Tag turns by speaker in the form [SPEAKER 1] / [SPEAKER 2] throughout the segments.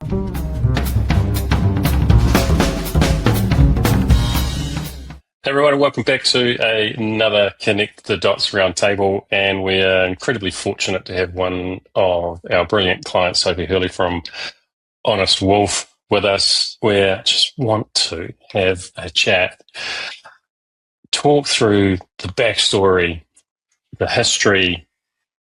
[SPEAKER 1] Hey everyone, and welcome back to another Connect the Dots Roundtable, and we're incredibly fortunate to have one of our brilliant clients, Sophie Hurley from Honest Wolf, with us. We just want to have a chat, talk through the backstory, the history,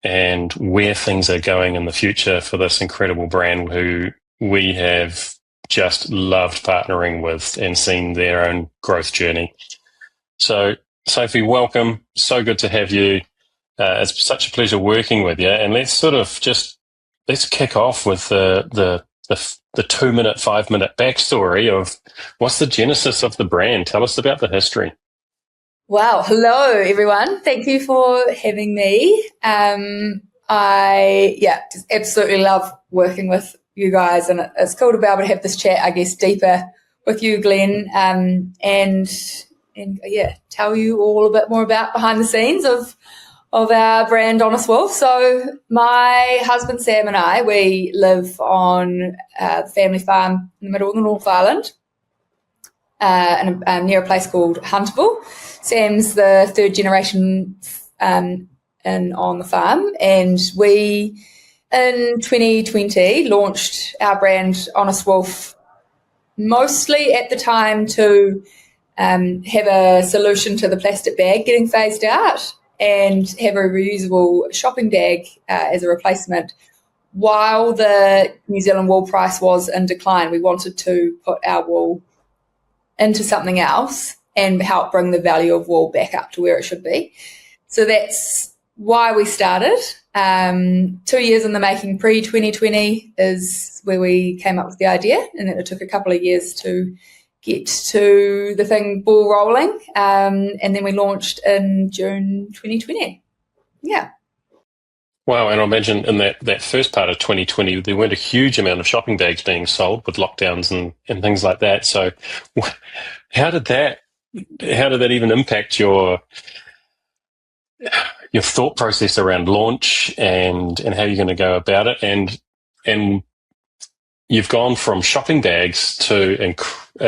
[SPEAKER 1] and where things are going in the future for this incredible brand who we have just loved partnering with and seen their own growth journey. So, Sophie, welcome. So good to have you. It's such a pleasure working with you. And let's kick off with the 2-minute, 5-minute backstory of what's the genesis of the brand. Tell us about the history.
[SPEAKER 2] Wow. Hello, everyone. Thank you for having me. I just absolutely love working with you guys, and it's cool to be able to have this chat, I guess, deeper with you, Glenn, and tell you all a bit more about behind the scenes of our brand Honest Wolf. So my husband Sam and I, we live on the family farm in the middle of the North Island, near a place called Huntable. Sam's the third generation on the farm, and we in 2020 launched our brand Honest Wolf, mostly at the time to have a solution to the plastic bag getting phased out and have a reusable shopping bag as a replacement. While the New Zealand wool price was in decline, we wanted to put our wool into something else and help bring the value of wool back up to where it should be. So that's why we started. 2 years in the making, pre-2020 is where we came up with the idea, and then it took a couple of years to get to the thing ball rolling, and then we launched in June 2020. Yeah.
[SPEAKER 1] Wow, and I imagine in that first part of 2020, there weren't a huge amount of shopping bags being sold with lockdowns and things like that. So how did that even impact your thought process around launch and how you're going to go about it? And you've gone from shopping bags to an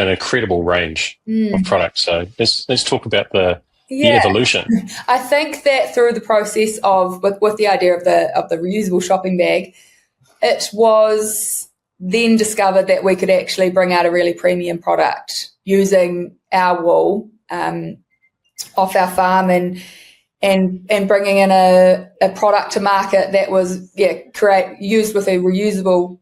[SPEAKER 1] incredible range of products. So let's talk about the evolution.
[SPEAKER 2] I think that through the process of with the idea of the reusable shopping bag, it was then discovered that we could actually bring out a really premium product using our wool off our farm and bringing in a product to market that was used with a reusable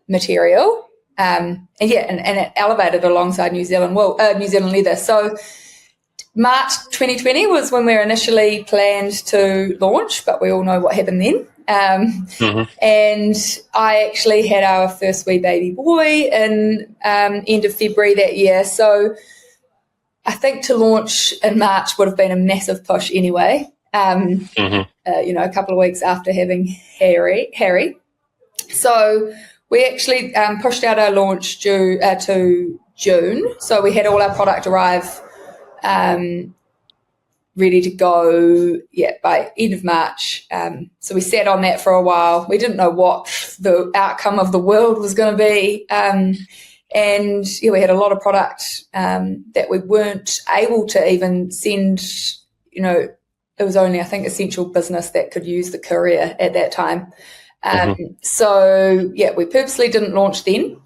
[SPEAKER 2] material, and it elevated alongside New Zealand leather. So March 2020 was when we were initially planned to launch, but we all know what happened then. And I actually had our first wee baby boy in end of February that year. So I think to launch in March would have been a massive push anyway. A couple of weeks after having Harry. So we actually pushed out our launch to June. So we had all our product arrive ready to go by end of March. So we sat on that for a while. We didn't know what the outcome of the world was going to be. And we had a lot of product that we weren't able to even send. It was only, I think, essential business that could use the courier at that time. So we purposely didn't launch then,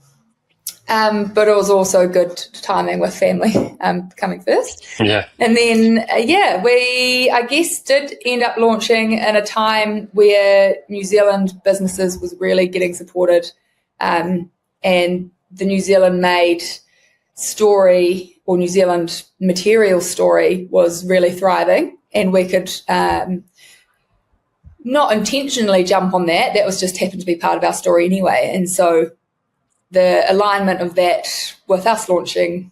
[SPEAKER 2] but it was also good timing with family coming first.
[SPEAKER 1] Yeah.
[SPEAKER 2] And then we, I guess, did end up launching in a time where New Zealand businesses was really getting supported, and the New Zealand made story or New Zealand material story was really thriving, and we could not intentionally jump on that. That was just happened to be part of our story anyway. And so the alignment of that with us launching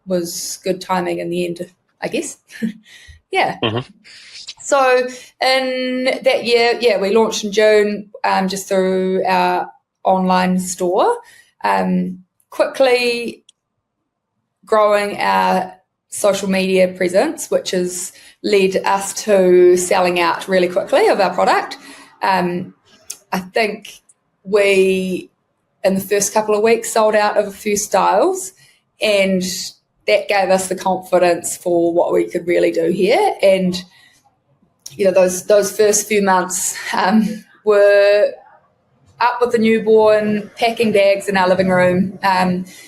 [SPEAKER 2] was good timing in the end, I guess. So in that year, we launched in June just through our online store, quickly growing our social media presence, which has led us to selling out really quickly of our product. I think we in the first couple of weeks sold out of a few styles, and that gave us the confidence for what we could really do here. And those first few months were up with the newborn, packing bags in our living room.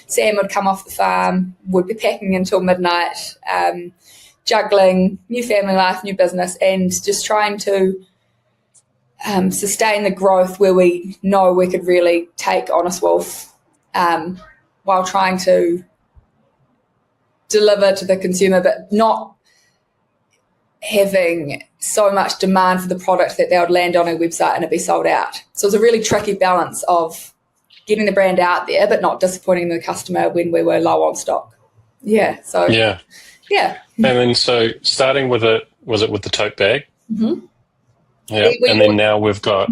[SPEAKER 2] Sam would come off the farm, would be packing until midnight, juggling new family life, new business, and just trying to sustain the growth where we know we could really take Honest Wolf, while trying to deliver to the consumer, but not having so much demand for the product that they would land on our website and it'd be sold out. So it's a really tricky balance of getting the brand out there but not disappointing the customer when we were low on stock. Yeah. So
[SPEAKER 1] yeah.
[SPEAKER 2] And
[SPEAKER 1] then so starting with was it with the tote bag?
[SPEAKER 2] Mm-hmm.
[SPEAKER 1] Yeah. And then now we've got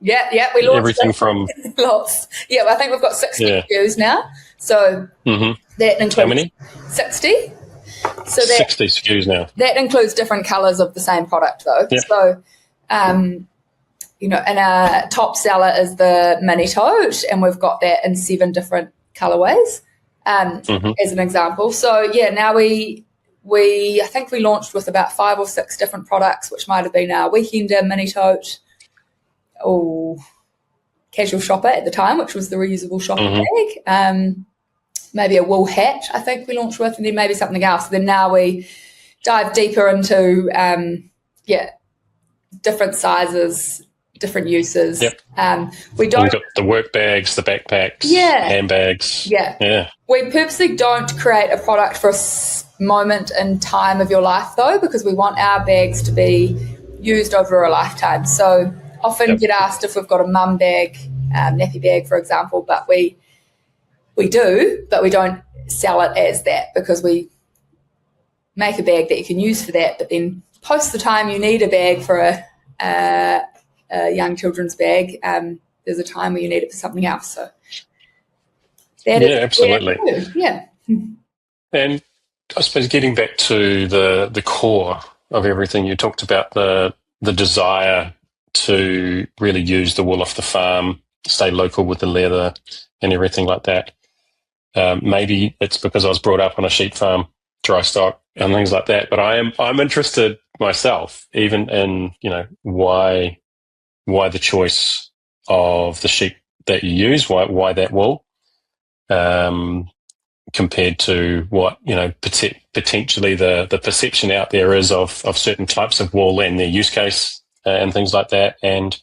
[SPEAKER 2] we launched
[SPEAKER 1] everything from
[SPEAKER 2] lots. Yeah, I think we've got 60 SKUs now. So that includes
[SPEAKER 1] how many?
[SPEAKER 2] 60. So
[SPEAKER 1] 60 SKUs now.
[SPEAKER 2] That includes different colours of the same product, though.
[SPEAKER 1] Yeah.
[SPEAKER 2] So, and our top seller is the mini tote, and we've got that in 7 different colourways, as an example. So, now I think we launched with about 5 or 6 different products, which might have been our Weekender mini tote, or casual shopper at the time, which was the reusable shopping bag. Maybe a wool hat, I think we launched with, and then maybe something else. Then now we dive deeper into, different sizes, different uses.
[SPEAKER 1] Yep.
[SPEAKER 2] We don't.
[SPEAKER 1] We've got the work bags, the backpacks, handbags.
[SPEAKER 2] Yeah. We purposely don't create a product for a moment in time of your life, though, because we want our bags to be used over a lifetime. So often get asked if we've got a mum bag, nappy bag, for example, but we do, but we don't sell it as that because we make a bag that you can use for that, but then post the time you need a bag for a young children's bag, there's a time where you need it for something else. So that is
[SPEAKER 1] absolutely.
[SPEAKER 2] Yeah.
[SPEAKER 1] And I suppose getting back to the core of everything, you talked about the desire to really use the wool off the farm, stay local with the leather and everything like that. Maybe it's because I was brought up on a sheep farm, dry stock and things like that. But I'm interested myself, even in why the choice of the sheep that you use, why that wool, compared to what potentially the perception out there is of certain types of wool and their use case and things like that. And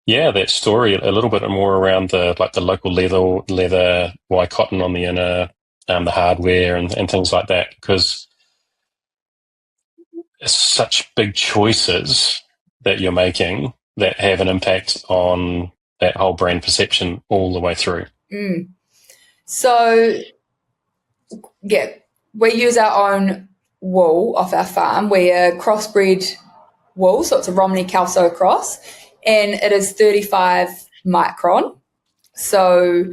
[SPEAKER 1] that story a little bit more around the local leather, why cotton on the inner, the hardware and things like that, because it's such big choices that you're making that have an impact on that whole brand perception all the way through.
[SPEAKER 2] So, we use our own wool off our farm. We're crossbred wool, so it's a Romney Kelso cross, and it is 35 micron. So,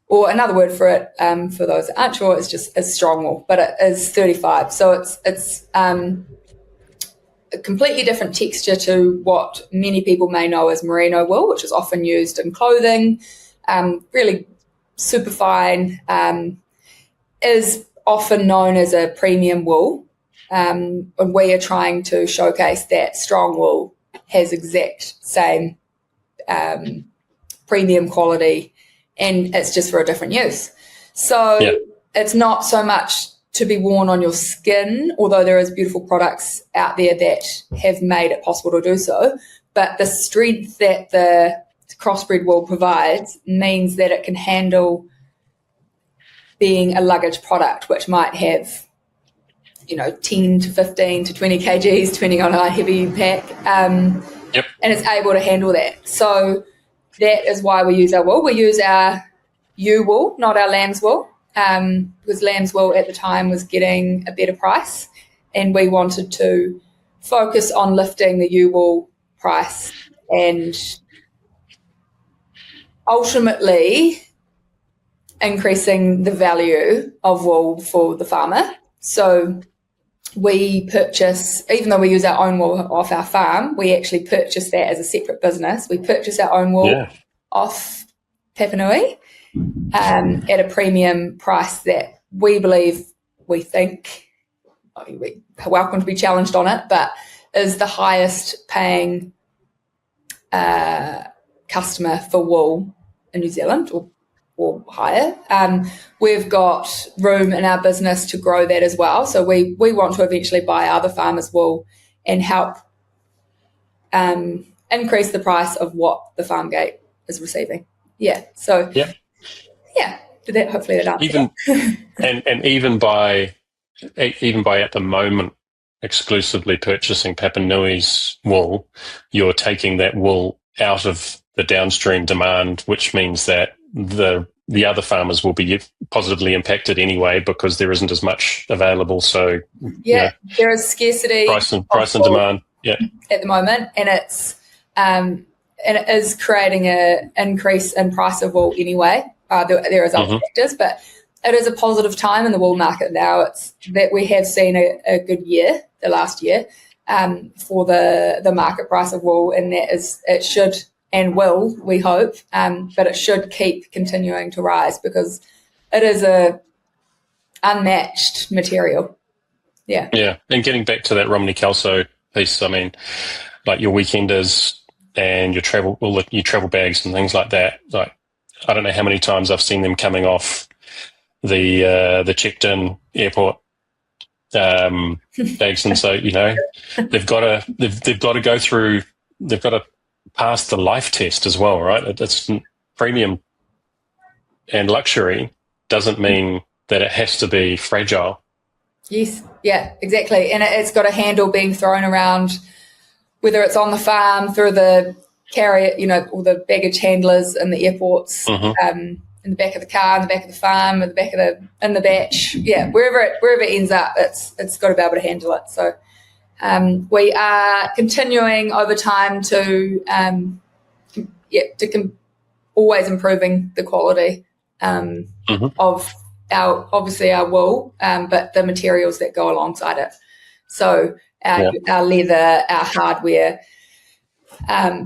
[SPEAKER 2] or another word for it, for those that aren't sure, is strong wool, but it is 35. So it's a completely different texture to what many people may know as merino wool, which is often used in clothing, really super fine, is often known as a premium wool. And we are trying to showcase that strong wool has exact same premium quality, and it's just for a different use. So it's not so much to be worn on your skin, although there is beautiful products out there that have made it possible to do so. But the strength that the crossbred wool provides means that it can handle being a luggage product, which might have 10 to 15 to 20 kgs, depending on how heavy you pack. And it's able to handle that. So that is why we use our wool. We use our ewe wool, not our lamb's wool, because lamb's wool at the time was getting a better price, and we wanted to focus on lifting the ewe wool price and ultimately increasing the value of wool for the farmer. So we purchase, even though we use our own wool off our farm, we actually purchase that as a separate business. We purchase our own wool off Papanui at a premium price that we think, we're welcome to be challenged on it, but is the highest paying customer for wool in New Zealand, or higher. We've got room in our business to grow that as well. So we want to eventually buy other farmers' wool and help increase the price of what the farm gate is receiving. Yeah. So
[SPEAKER 1] Yeah.
[SPEAKER 2] Hopefully that answers
[SPEAKER 1] and even by at the moment exclusively purchasing Papanui's wool, you're taking that wool out of the downstream demand, which means that the other farmers will be positively impacted anyway because there isn't as much available. So
[SPEAKER 2] there is scarcity,
[SPEAKER 1] price and demand. Yeah,
[SPEAKER 2] at the moment, and it is creating an increase in price of wool anyway. There is other factors, but it is a positive time in the wool market now. It's that we have seen a good year, the last year, for the market price of wool, and it should and will, we hope, but it should keep continuing to rise because it is a unmatched material. Yeah.
[SPEAKER 1] Yeah, and getting back to that Romney Kelso piece, I mean, like your weekenders and your travel bags and things like that. Like, I don't know how many times I've seen them coming off the checked-in airport bags, and so they've got to go through. They've got to pass the life test as well, right? It's premium and luxury doesn't mean that it has to be fragile.
[SPEAKER 2] Yes, yeah, exactly. And it's got a handle being thrown around, whether it's on the farm, through the carrier, all the baggage handlers in the airports, in the back of the car, in the back of the farm, in the batch. Yeah, wherever it ends up, it's got to be able to handle it. So we are continuing over time to always improving the quality of our wool, but the materials that go alongside it. So our leather, our hardware that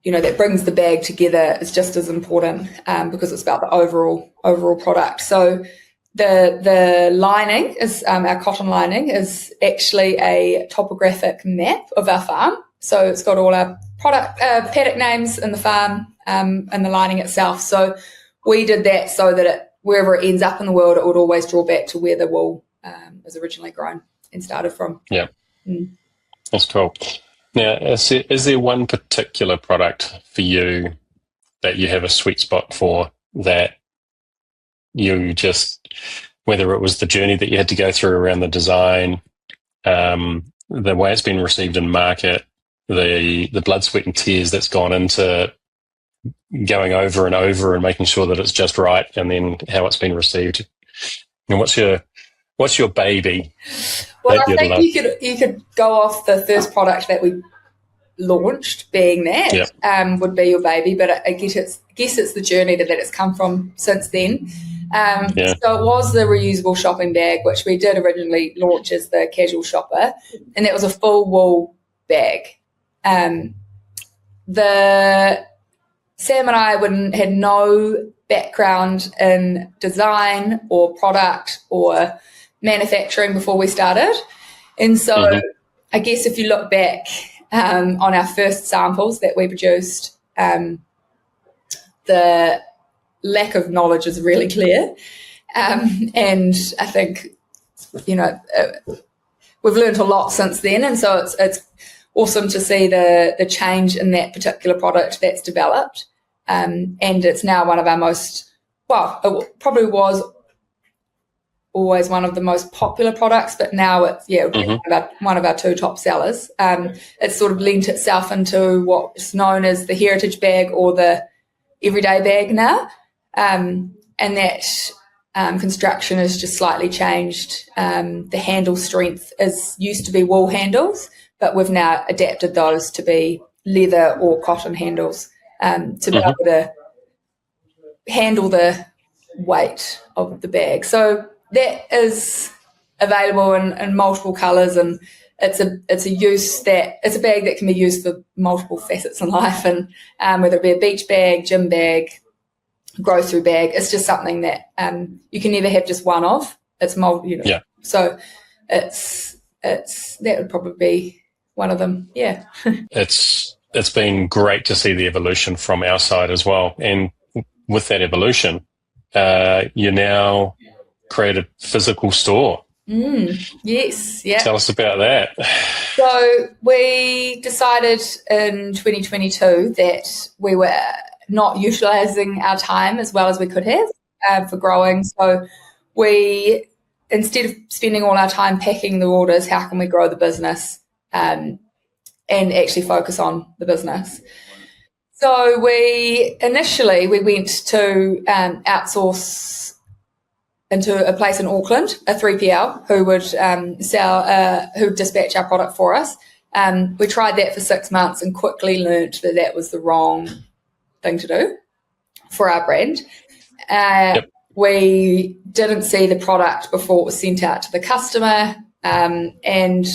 [SPEAKER 2] that brings the bag together is just as important because it's about the overall product. So the lining is our cotton lining is actually a topographic map of our farm. So it's got all our product paddock names in the farm and the lining itself. So we did that so that wherever it ends up in the world, it would always draw back to where the wool was originally grown and started from.
[SPEAKER 1] Yeah, that's cool. Now, is there one particular product for you that you have a sweet spot for, that you just, whether it was the journey that you had to go through around the design, the way it's been received in market, the blood, sweat and tears that's gone into going over and over and making sure that it's just right, and then how it's been received? And what's your baby?
[SPEAKER 2] Well, I think you could go off the first product that we launched, being that would be your baby, but I guess it's the journey that it's come from since then. So it was the reusable shopping bag, which we did originally launch as the casual shopper, and that was a full wool bag. Sam and I had no background in design or product or manufacturing before we started. And so I guess if you look back on our first samples that we produced, the lack of knowledge is really clear. And I think, we've learned a lot since then. And so it's awesome to see the change in that particular product that's developed. And it's now one of our it probably was always one of the most popular products, but now it's one of our two top sellers. It's sort of lent itself into what's known as the heritage bag or the everyday bag now, and that construction has just slightly changed. The handle strength used to be wool handles, but we've now adapted those to be leather or cotton handles to be able to handle the weight of the bag. So that is available in multiple colours and it's a bag that can be used for multiple facets in life, and whether it be a beach bag, gym bag, grocery bag, it's just something that you can never have just one of. It's
[SPEAKER 1] Yeah.
[SPEAKER 2] So it's that would probably be one of them. Yeah.
[SPEAKER 1] It's been great to see the evolution from our side as well, and with that evolution, you now create a physical store.
[SPEAKER 2] Yes. Yeah.
[SPEAKER 1] Tell us about that.
[SPEAKER 2] So we decided in 2022 that we were not utilising our time as well as we could have for growing. So we, instead of spending all our time packing the orders, how can we grow the business and actually focus on the business? So we went to outsource into a place in Auckland, a 3PL, who would who dispatch our product for us. We tried that for 6 months and quickly learnt that was the wrong thing to do for our brand.
[SPEAKER 1] Yep.
[SPEAKER 2] We didn't see the product before it was sent out to the customer, and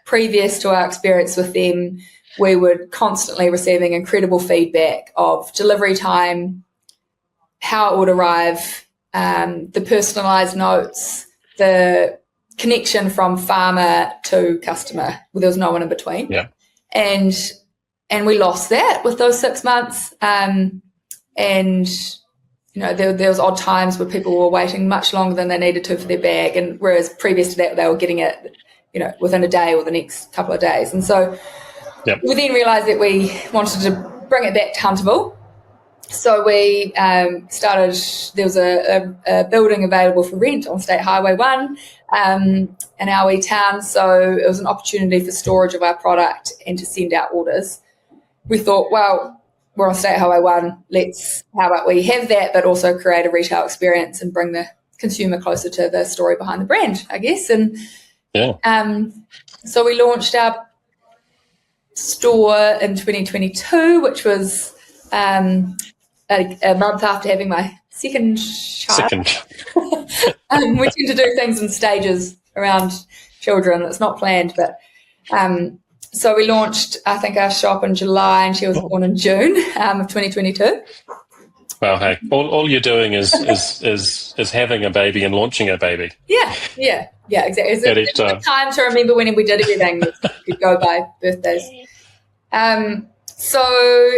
[SPEAKER 2] previous to our experience with them, we were constantly receiving incredible feedback of delivery time, how it would arrive, the personalised notes, the connection from farmer to customer. There was no one in between.
[SPEAKER 1] Yeah.
[SPEAKER 2] And we lost that with those 6 months. And there was odd times where people were waiting much longer than they needed to for their bag, and whereas previous to that they were getting it, within a day or the next couple of days. And so we then realised that we wanted to bring it back to Huntable. So we started, there was a building available for rent on State Highway 1 in our wee town. So it was an opportunity for storage of our product and to send out orders. We thought, well, we're on State Highway 1, how about we have that, but also create a retail experience and bring the consumer closer to the story behind the brand, I guess. And so we launched our store in 2022, which was a month after having my second child. We tend to do things in stages around children. It's not planned, but so we launched, I think, our shop in July, and she was born in June of 2022.
[SPEAKER 1] Well, hey, all you're doing is having a baby and launching a baby.
[SPEAKER 2] Yeah, exactly. It's a time to remember when we did everything. Could go by birthdays. So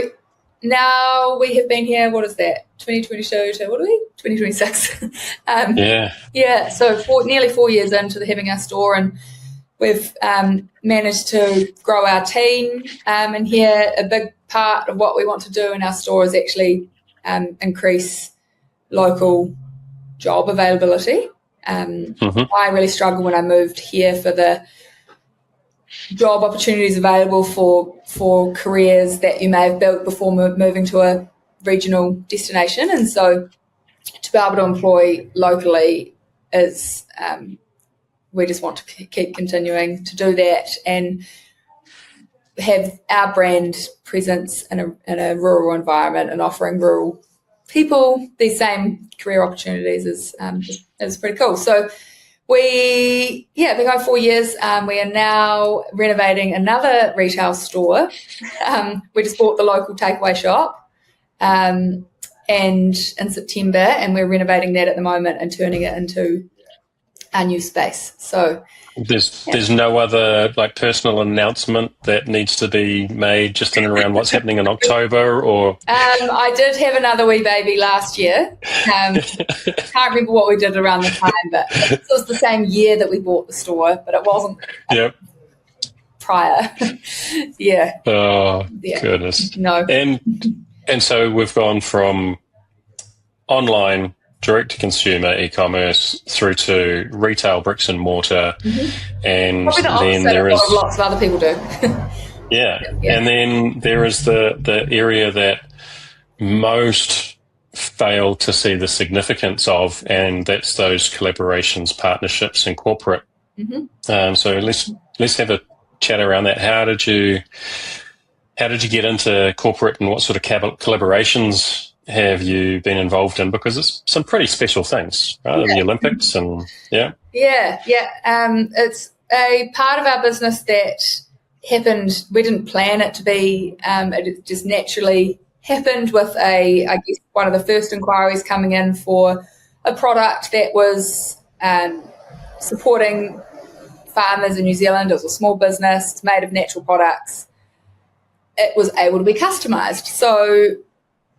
[SPEAKER 2] now we have been here, what is that, 2022 to, what are we, 2026? Yeah, so nearly 4 years into having our store, and we've managed to grow our team. And here, a big part of what we want to do in our store is actually increase local job availability. I really struggled when I moved here for the job opportunities available for careers that you may have built before moving to a regional destination. And so to be able to employ locally is we just want to keep continuing to do that and have our brand presence in a rural environment and offering rural people these same career opportunities is pretty cool. So we've been going 4 years. We are now renovating another retail store. We just bought the local takeaway shop and in September, and we're renovating that at the moment and turning it into our new space. So
[SPEAKER 1] there's no other personal announcement that needs to be made just in and around what's happening in October, or
[SPEAKER 2] I did have another wee baby last year. Can't remember what we did around the time, but it was the same year that we bought the store, but it wasn't prior. Yeah.
[SPEAKER 1] Oh, goodness.
[SPEAKER 2] No.
[SPEAKER 1] And so we've gone from online direct-to-consumer e-commerce through to retail bricks and mortar, and
[SPEAKER 2] probably the
[SPEAKER 1] then there is
[SPEAKER 2] lots of other people do.
[SPEAKER 1] And then there is the area that most fail to see the significance of, and that's those collaborations, partnerships, and corporate. So let's have a chat around that. How did you get into corporate, and what sort of collaborations have you been involved in? Because it's some pretty special things, right? The Olympics and
[SPEAKER 2] a part of our business that happened. We didn't plan it to be. It just naturally happened with I guess, one of the first inquiries coming in for a product that was supporting farmers in New Zealand. It was a small business. It's made of natural products. It was able to be customised. So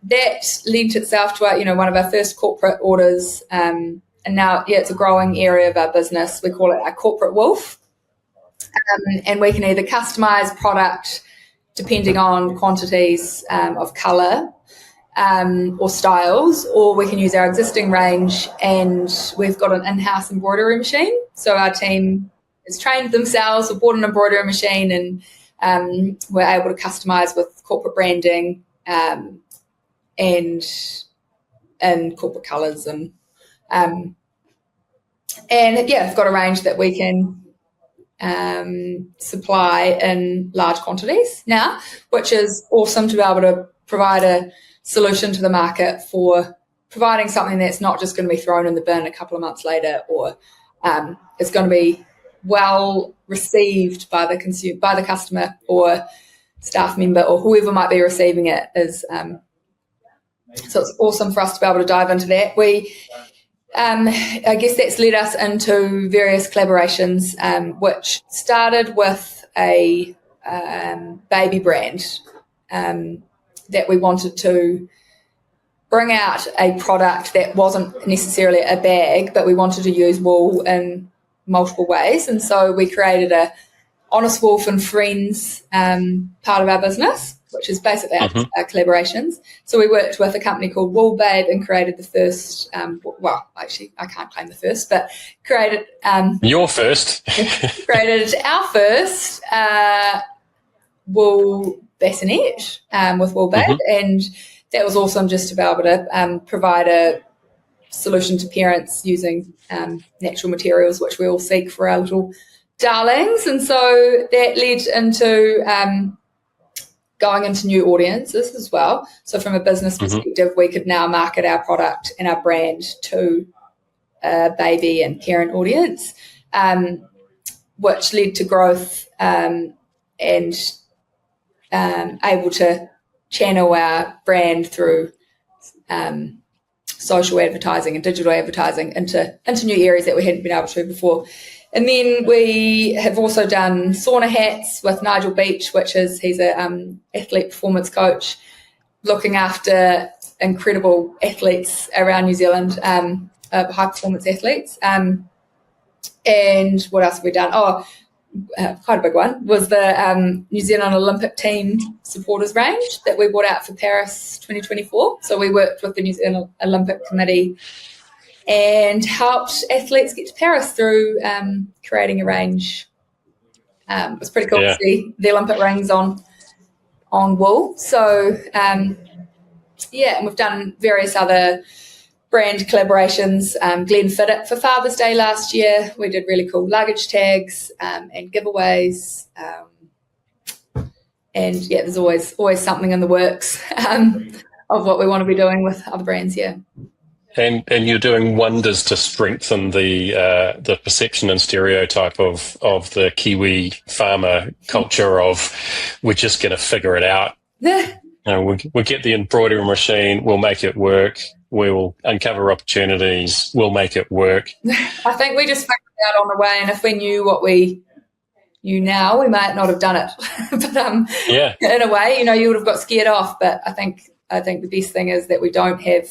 [SPEAKER 2] that lent itself to one of our first corporate orders. And now, it's a growing area of our business. We call it our corporate wolf. And we can either customise product depending on quantities of colour or styles, or we can use our existing range, and we've got an in-house embroidery machine. So our team has trained themselves, we bought an embroidery machine, and we're able to customise with corporate branding and corporate colours, and we've got a range that we can supply in large quantities now, which is awesome to be able to provide a solution to the market for providing something that's not just going to be thrown in the bin a couple of months later, or it's going to be well received by the customer or staff member or whoever might be receiving it. So it's awesome for us to be able to dive into that. I guess that's led us into various collaborations, which started with a baby brand that we wanted to bring out a product that wasn't necessarily a bag, but we wanted to use wool in multiple ways. And so we created a Honest Wolf and Friends part of our business, which is basically our collaborations. So we worked with a company called Wool Babe and created the first, actually I can't claim the first, but created...
[SPEAKER 1] Your first.
[SPEAKER 2] created our first wool bassinet with Wool Babe, and that was awesome just to be able to provide a solution to parents using natural materials, which we all seek for our little darlings. And so that led into going into new audiences as well. So from a business perspective, we could now market our product and our brand to a baby and parent audience, which led to growth and able to channel our brand through social advertising and digital advertising into new areas that we hadn't been able to before. And then we have also done sauna hats with Nigel Beach, he's a athlete performance coach looking after incredible athletes around New Zealand, high performance athletes. And what else have we done? Quite a big one was the New Zealand Olympic team supporters range that we brought out for Paris 2024. So we worked with the New Zealand Olympic Committee and helped athletes get to Paris through creating a range. It was pretty cool to see the Olympic rings on wool. So, and we've done various other brand collaborations. Glenn fit it for Father's Day last year. We did really cool luggage tags and giveaways. There's always something in the works of what we want to be doing with other brands,
[SPEAKER 1] And you're doing wonders to strengthen the perception and stereotype of the Kiwi farmer culture of we're just going to figure it out. We'll get the embroidery machine, we'll make it work, we'll uncover opportunities, we'll make it work.
[SPEAKER 2] I think we just figured it out on the way, and if we knew what we knew now, we might not have done it. But in a way, you would have got scared off. But I think the best thing is that we don't have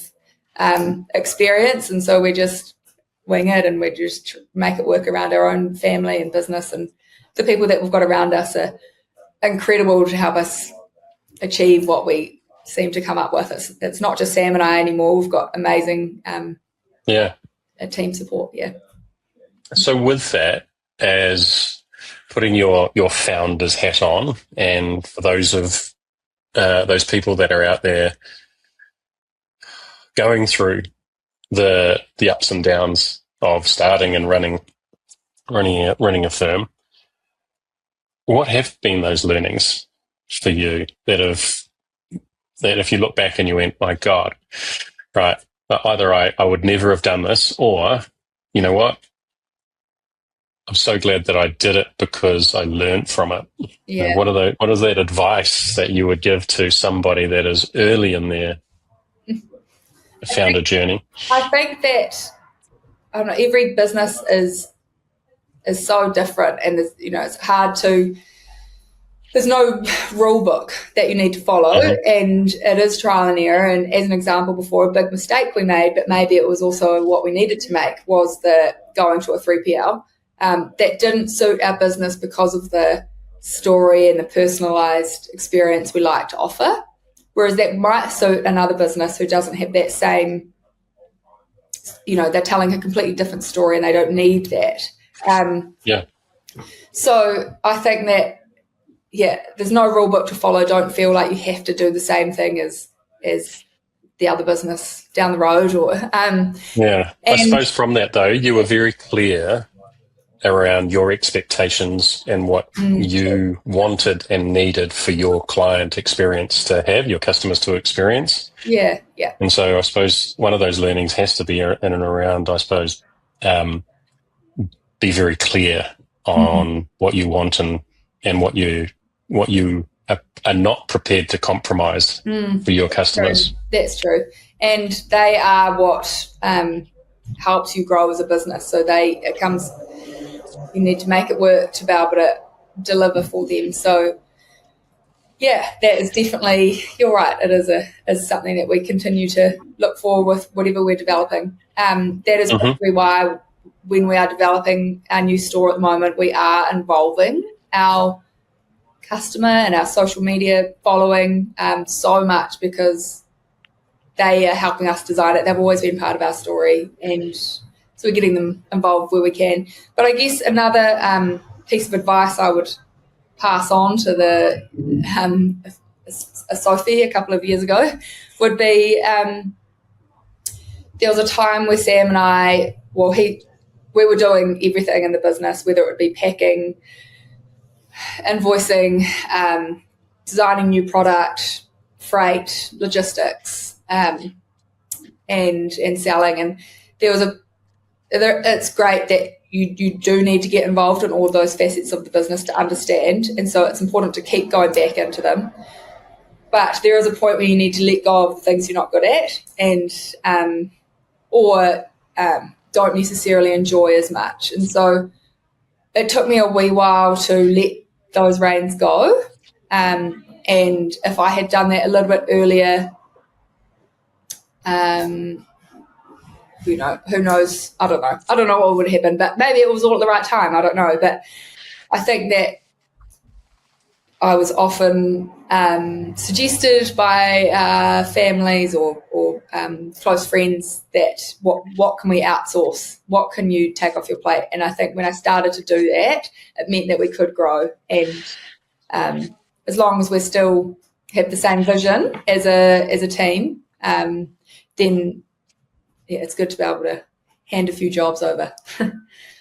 [SPEAKER 2] experience, and so we just wing it and we just make it work around our own family and business, and the people that we've got around us are incredible to help us achieve what we seem to come up with. It's not just Sam and I anymore. We've got amazing team support.
[SPEAKER 1] So with that, as putting your founder's hat on, and for those people that are out there going through the ups and downs of starting and running a firm, what have been those learnings for you that if you look back and you went, my God, right, either I would never have done this, or you know what, I'm so glad that I did it because I learned from it.
[SPEAKER 2] Yeah.
[SPEAKER 1] And what is that advice that you would give to somebody that is early in their founder journey?
[SPEAKER 2] I think that, I don't know, every business is so different, and it's hard to. There's no rule book that you need to follow, and it is trial and error. And as an example, before, a big mistake we made, but maybe it was also what we needed to make, was the going to a 3PL. That didn't suit our business because of the story and the personalised experience we like to offer, whereas that might suit another business who doesn't have that same, they're telling a completely different story and they don't need that. So I think that, there's no rule book to follow. Don't feel like you have to do the same thing as the other business down the road.
[SPEAKER 1] I suppose from that, though, you were very clear around your expectations and what you wanted and needed for your client experience to have, your customers to experience.
[SPEAKER 2] Yeah.
[SPEAKER 1] And so I suppose one of those learnings has to be in and around, I suppose, be very clear on what you want and what you are not prepared to compromise for your customers.
[SPEAKER 2] True. That's true. And they are what helps you grow as a business. So you need to make it work to be able to deliver for them. So that is definitely, you're right, it is something that we continue to look for with whatever we're developing. That is why when we are developing our new store at the moment, we are involving our customer and our social media following so much, because they are helping us design it. They've always been part of our story, and so we're getting them involved where we can. But I guess another piece of advice I would pass on to Sophie a couple of years ago would be, there was a time where Sam and I, we were doing everything in the business, whether it would be packing, invoicing, designing new product, freight, logistics, and selling. And it's great that you do need to get involved in all those facets of the business to understand, and so it's important to keep going back into them. But there is a point where you need to let go of the things you're not good at, and or don't necessarily enjoy as much. And so it took me a wee while to let those reins go. And if I had done that a little bit earlier, who knows? I don't know what would happen, but maybe it was all at the right time. I don't know. But I think that I was often suggested by families or close friends that what can we outsource? What can you take off your plate? And I think when I started to do that, it meant that we could grow. And as long as we still have the same vision as a team, then it's good to be able to hand a few jobs over.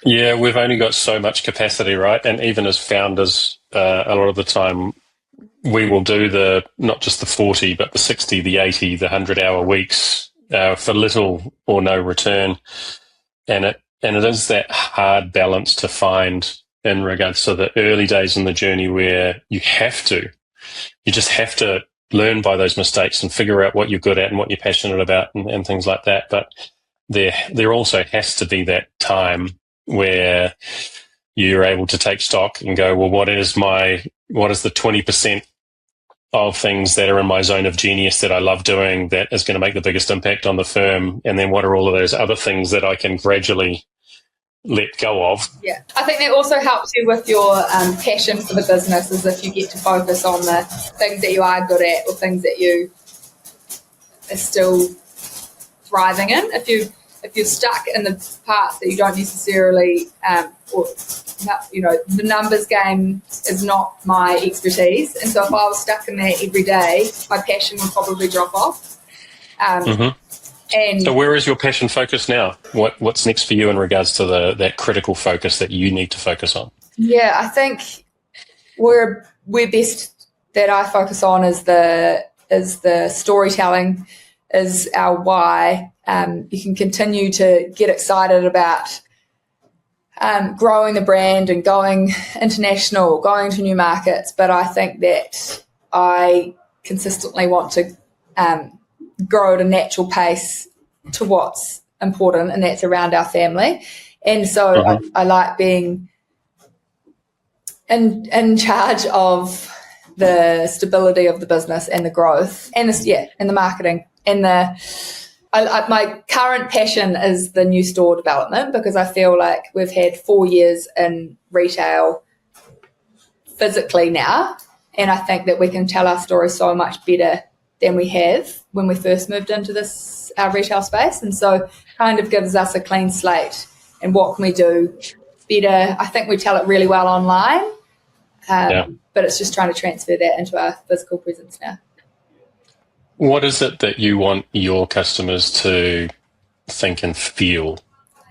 [SPEAKER 1] Yeah, we've only got so much capacity, right? And even as founders, a lot of the time we will do not just the 40, but the 60, the 80, the 100-hour weeks for little or no return. And it is that hard balance to find in regards to the early days in the journey where you just have to learn by those mistakes and figure out what you're good at and what you're passionate about and things like that. But there also has to be that time where you're able to take stock and go, well, what is the 20% of things that are in my zone of genius that I love doing that is going to make the biggest impact on the firm? And then what are all of those other things that I can gradually let go of?
[SPEAKER 2] Yeah, I think that also helps you with your passion for the business, is if you get to focus on the things that you are good at or things that you are still thriving in. If you're stuck in the parts that you don't necessarily, the numbers game is not my expertise, and so if I was stuck in that every day, my passion would probably drop off. And
[SPEAKER 1] so where is your passion focused now? What's next for you in regards to that critical focus that you need to focus on?
[SPEAKER 2] Yeah, I think where best that I focus on is the storytelling, is our why. You can continue to get excited about growing the brand and going international, going to new markets. But I think that I consistently want to grow at a natural pace to what's important, and that's around our family. And so I like being in charge of the stability of the business and the growth and and the marketing and my current passion is the new store development, because I feel like we've had 4 years in retail physically now, and I think that we can tell our story so much better than we have when we first moved into our retail space. And so kind of gives us a clean slate, and what can we do better. I think we tell it really well online, but it's just trying to transfer that into our physical presence now.
[SPEAKER 1] What is it that you want your customers to think and feel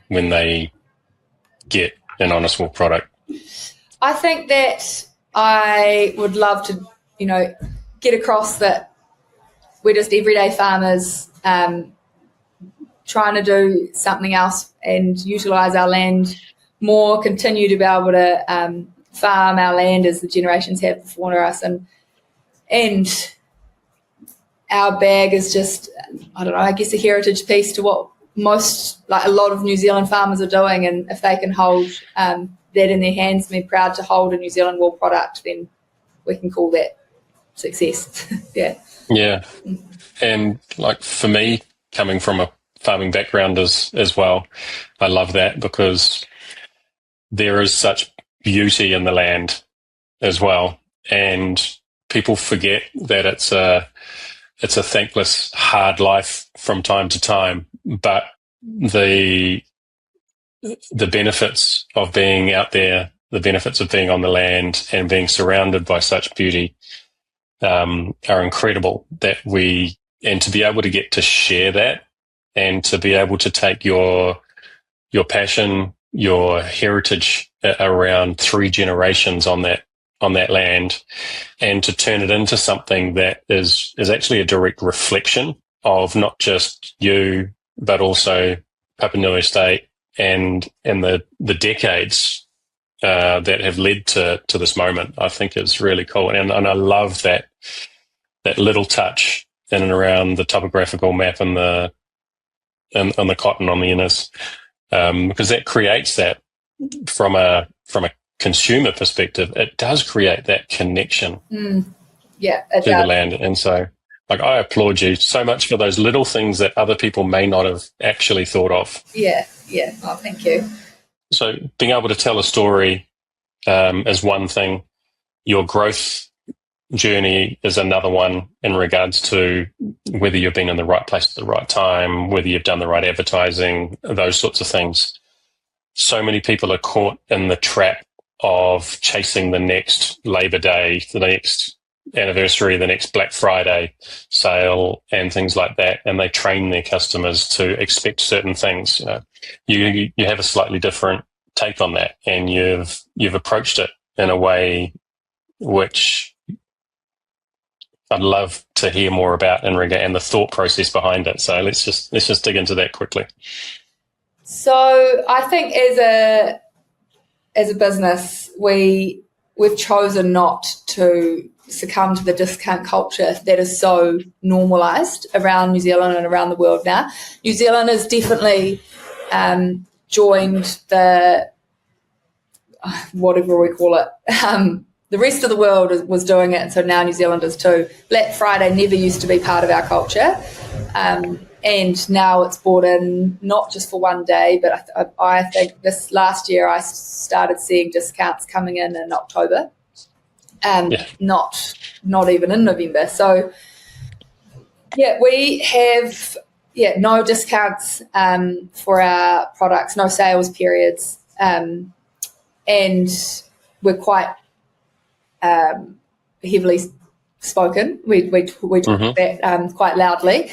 [SPEAKER 1] when they get an Honest Wool product?
[SPEAKER 2] I think that I would love to, get across that we're just everyday farmers trying to do something else and utilise our land more, continue to be able to farm our land as the generations have before us, and our bag is just, I don't know, I guess a heritage piece to what a lot of New Zealand farmers are doing. And if they can hold that in their hands and be proud to hold a New Zealand wool product, then we can call that success.
[SPEAKER 1] Yeah. And like for me, coming from a farming background as well, I love that, because there is such beauty in the land as well. And people forget that it's a thankless, hard life from time to time, but the benefits of being out there, the benefits of being on the land and being surrounded by such beauty are incredible. And to be able to get to share that, and to be able to take your passion, your heritage around 3 generations on that land, and to turn it into something that is actually a direct reflection of not just you, but also Papanui Estate and the decades that have led to this moment, I think is really cool. And I love that little touch in and around the topographical map and the cotton on the inners, because that creates that from a consumer perspective, it does create that connection to the land. And so I applaud you so much for those little things that other people may not have actually thought of.
[SPEAKER 2] Yeah. Oh, thank you.
[SPEAKER 1] So being able to tell a story is one thing. Your growth journey is another one, in regards to whether you've been in the right place at the right time, whether you've done the right advertising, those sorts of things. So many people are caught in the trap of chasing the next Labor Day, the next anniversary, the next Black Friday sale and things like that, and they train their customers to expect certain things. You have a slightly different take on that, and you've approached it in a way which I'd love to hear more about and the thought process behind it. So let's just dig into that quickly.
[SPEAKER 2] So I think as a business, we've chosen not to succumb to the discount culture that is so normalised around New Zealand and around the world now. New Zealand has definitely joined the whatever we call it. The rest of the world was doing it, and so now New Zealand is too. Black Friday never used to be part of our culture. And now it's brought in not just for one day, but I think this last year I started seeing discounts coming in October, not even in November. So, we have no discounts for our products, no sales periods, and we're quite heavily spoken. We talk that quite loudly.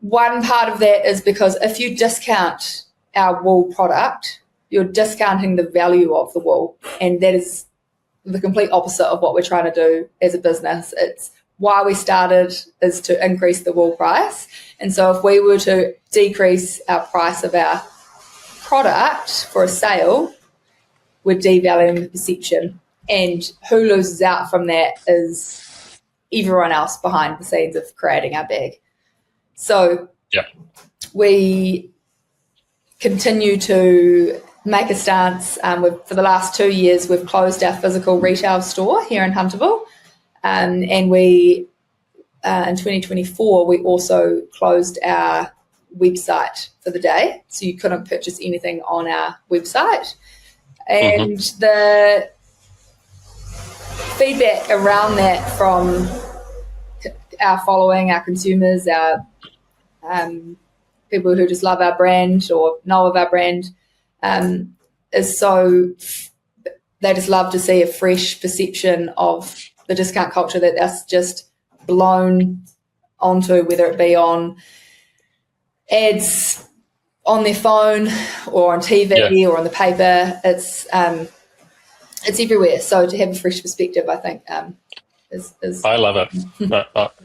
[SPEAKER 2] One part of that is because if you discount our wool product, you're discounting the value of the wool, and that is the complete opposite of what we're trying to do as a business. It's why we started is to increase the wool price, and so if we were to decrease our price of our product for a sale, we're devaluing the perception. And who loses out from that is everyone else behind the scenes of creating our bag. So we continue to make a stance. For the last 2 years, we've closed our physical retail store here in Hunterville. And we, in 2024, we also closed our website for the day. So you couldn't purchase anything on our website. And the feedback around that from our following, our consumers, our people who just love our brand or know of our brand, is so they just love to see a fresh perception of the discount culture that that's just blown onto, whether it be on ads on their phone or on TV or on the paper. It's everywhere. So to have a fresh perspective, I think, is
[SPEAKER 1] I love it.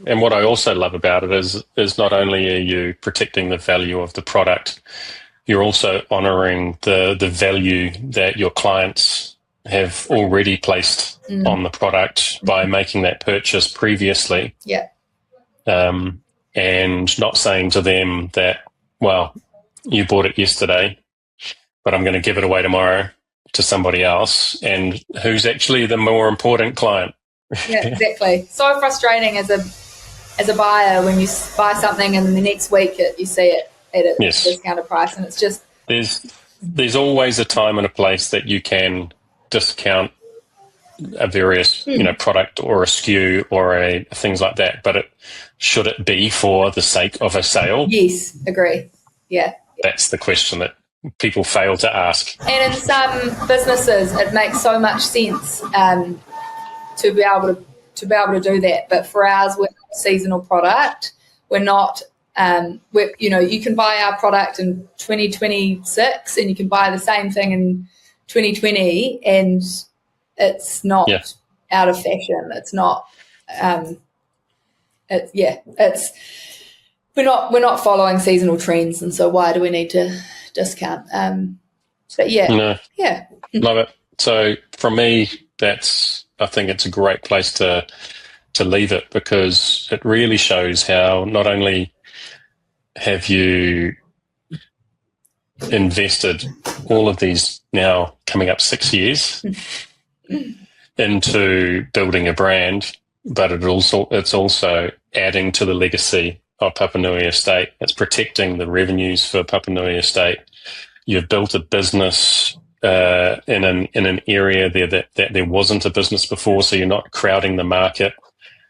[SPEAKER 1] And what I also love about it is not only are you protecting the value of the product, you're also honouring the value that your clients have already placed on the product by making that purchase previously.
[SPEAKER 2] Yeah.
[SPEAKER 1] And not saying to them that, well, you bought it yesterday, but I'm going to give it away tomorrow to somebody else. And who's actually the more important client?
[SPEAKER 2] Yeah, exactly. So frustrating as a buyer when you buy something and the next week you see it at a discounted price, and it's just
[SPEAKER 1] there's always a time and a place that you can discount a various product or a SKU or things like that, but should it be for the sake of a sale?
[SPEAKER 2] Yes, agree. Yeah.
[SPEAKER 1] That's the question that people fail to ask.
[SPEAKER 2] And in some businesses, it makes so much sense to be able to do that. But for ours, we're not a seasonal product. We're not. You can buy our product in 2026, and you can buy the same thing in 2020, and it's not out of fashion. It's not. We're not following seasonal trends, and so why do we need to discount? Love
[SPEAKER 1] it. So from me, I think it's a great place to leave it, because it really shows how not only have you invested all of these now coming up 6 years into building a brand, but it's also adding to the legacy of Papanui Estate. It's protecting the revenues for Papanui Estate. You've built a business in an area there that there wasn't a business before, so you're not crowding the market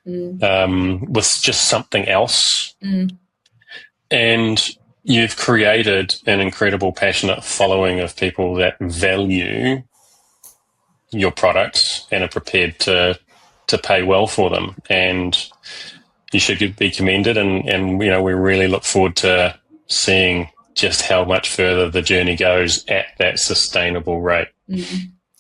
[SPEAKER 1] with just something else. And you've created an incredible, passionate following of people that value your products and are prepared to pay well for them. And you should be commended. And we really look forward to seeing just how much further the journey goes at that sustainable rate.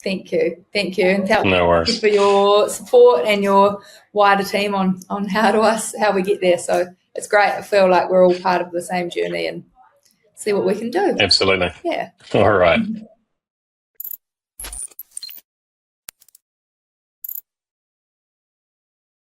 [SPEAKER 2] Thank you. And
[SPEAKER 1] no worries.
[SPEAKER 2] For your support and your wider team on how we get there. So it's great. I feel like we're all part of the same journey and see what we can do.
[SPEAKER 1] Absolutely.
[SPEAKER 2] Yeah.
[SPEAKER 1] All right.